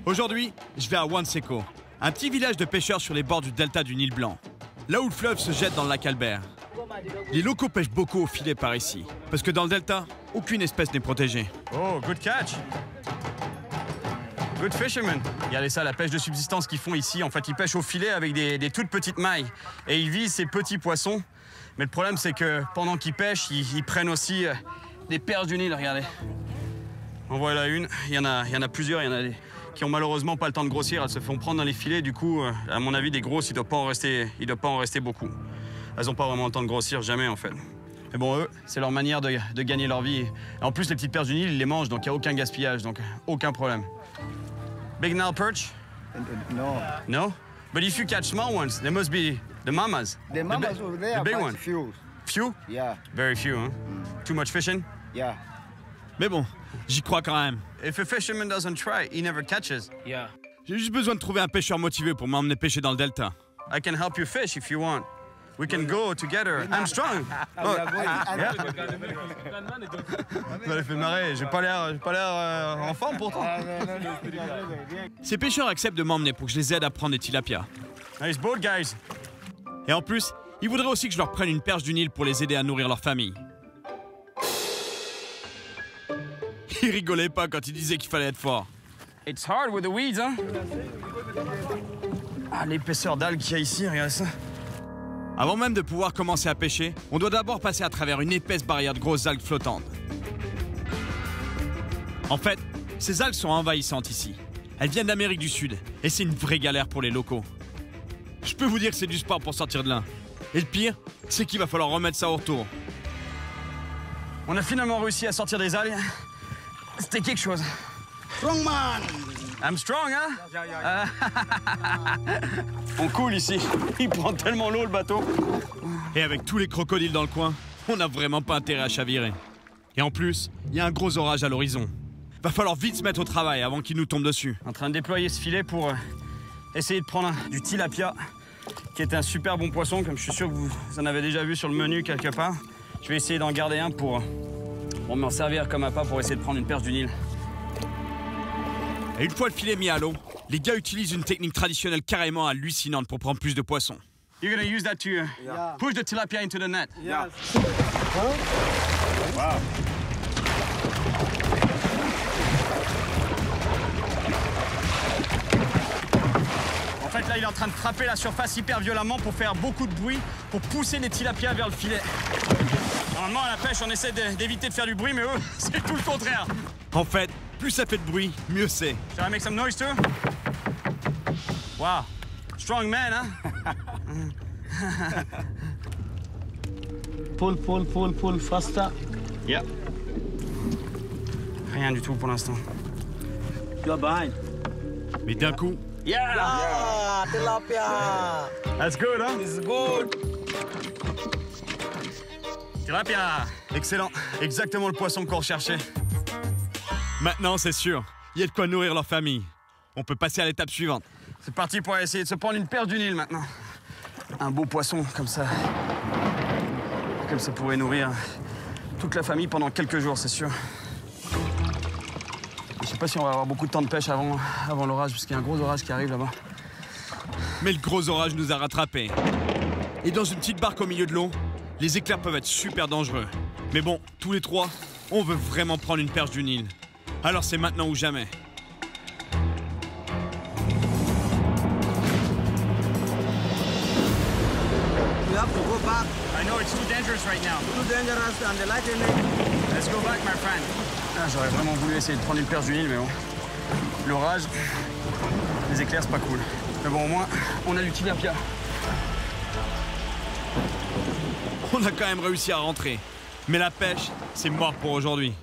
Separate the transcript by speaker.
Speaker 1: Aujourd'hui, je vais à Wanseko, un petit village de pêcheurs sur les bords du delta du Nil Blanc, là où le fleuve se jette dans le lac Albert. Les locaux pêchent beaucoup au filet par ici, parce que dans le delta, aucune espèce n'est protégée.
Speaker 2: Oh, good catch! Good fisherman. Regardez ça, la pêche de subsistance qu'ils font ici. En fait, ils pêchent au filet avec des toutes petites mailles. Et ils visent ces petits poissons. Mais le problème, c'est que pendant qu'ils pêchent, ils prennent aussi des perches du Nil, regardez. En voilà une. Il y en a plusieurs. Il y en a qui ont malheureusement pas le temps de grossir. Elles se font prendre dans les filets. Du coup, à mon avis, des grosses, il ne doit pas en rester beaucoup. Elles n'ont pas vraiment le temps de grossir, jamais en fait. Mais bon, eux, c'est leur manière de gagner leur vie. Et en plus, les petites perches du Nil, ils les mangent, donc il n'y a aucun gaspillage, donc aucun problème. Big Nile perch?
Speaker 3: No.
Speaker 2: No? But if you catch small ones, there must be the mamas.
Speaker 3: The mamas over there,
Speaker 2: the big
Speaker 3: but
Speaker 2: one.
Speaker 3: few.
Speaker 2: Few?
Speaker 3: Yeah.
Speaker 2: Very few, huh? Too much fishing?
Speaker 3: Yeah.
Speaker 1: Mais bon, j'y crois quand même.
Speaker 2: If a fisherman doesn't try, he never catches.
Speaker 4: Yeah.
Speaker 1: J'ai juste besoin de trouver un pêcheur motivé pour m'emmener pêcher dans le delta.
Speaker 2: I can help you fish if you want. We can go together. I'm strong. Oh. Yeah. Vous avez fait marrer. J'ai pas l'air en forme pourtant.
Speaker 1: Ces pêcheurs acceptent de m'emmener pour que je les aide à prendre des tilapias.
Speaker 2: Nice boat, guys.
Speaker 1: Et en plus, ils voudraient aussi que je leur prenne une perche du Nil pour les aider à nourrir leur famille. Ils rigolaient pas quand ils disaient qu'il fallait être fort.
Speaker 2: It's hard with the weeds, hein? Ah, l'épaisseur d'algues qu'il y a ici, regarde ça.
Speaker 1: Avant même de pouvoir commencer à pêcher, on doit d'abord passer à travers une épaisse barrière de grosses algues flottantes. En fait, ces algues sont envahissantes ici. Elles viennent d'Amérique du Sud, et c'est une vraie galère pour les locaux. Je peux vous dire que c'est du sport pour sortir de là. Et le pire, c'est qu'il va falloir remettre ça au retour.
Speaker 2: On a finalement réussi à sortir des algues. C'était quelque chose.
Speaker 3: Strongman!
Speaker 2: I'm strong, hein? On coule ici. Il prend tellement l'eau, le bateau.
Speaker 1: Et avec tous les crocodiles dans le coin, on n'a vraiment pas intérêt à chavirer. Et en plus, il y a un gros orage à l'horizon. Va falloir vite se mettre au travail avant qu'il nous tombe dessus.
Speaker 2: En train de déployer ce filet pour essayer de prendre du tilapia, qui est un super bon poisson, comme je suis sûr que vous en avez déjà vu sur le menu quelque part. Je vais essayer d'en garder un pour m'en servir comme appât pour essayer de prendre une perche du Nil.
Speaker 1: Et une fois le filet mis à l'eau, les gars utilisent une technique traditionnelle carrément hallucinante pour prendre plus de poissons.
Speaker 2: You're gonna use that to push the tilapia into the net.
Speaker 3: Yes.
Speaker 2: Wow. En fait, là, il est en train de frapper la surface hyper violemment pour faire beaucoup de bruit, pour pousser les tilapias vers le filet. Normalement, à la pêche, on essaie d'éviter de faire du bruit, mais eux, c'est tout le contraire.
Speaker 1: En fait, plus ça fait de bruit, mieux c'est.
Speaker 2: Shall I make some noise too? Wow. Strong man, hein?
Speaker 4: Pull, faster.
Speaker 2: Yeah. Rien du tout pour l'instant.
Speaker 4: You are behind.
Speaker 1: Mais d'un coup,
Speaker 2: Yeah!
Speaker 3: Ah, tilapia!
Speaker 2: That's good, hein?
Speaker 3: It's good.
Speaker 2: Tilapia! Excellent. Exactement le poisson qu'on recherchait.
Speaker 1: maintenant c'est sûr, il y a de quoi nourrir leur famille. On peut passer à l'étape suivante.
Speaker 2: C'est parti pour essayer de se prendre une perche du Nil maintenant. Un beau poisson comme ça. Comme ça pourrait nourrir toute la famille pendant quelques jours, c'est sûr. Je sais pas si on va avoir beaucoup de temps de pêche avant l'orage, parce qu'il y a un gros orage qui arrive là-bas.
Speaker 1: Mais le gros orage nous a rattrapés. Et dans une petite barque au milieu de l'eau, les éclairs peuvent être super dangereux. Mais bon, tous les trois, on veut vraiment prendre une perche du Nil. Alors c'est maintenant ou jamais.
Speaker 3: You have to go back.
Speaker 2: I know it's too dangerous right now.
Speaker 3: Too dangerous and the lightning.
Speaker 2: Let's go back, my friend. Ah, j'aurais vraiment voulu essayer de prendre une perche du Nil, mais bon. L'orage, les éclairs, c'est pas cool. Mais bon, au moins, on a du tilapia.
Speaker 1: On a quand même réussi à rentrer. Mais la pêche, c'est mort pour aujourd'hui.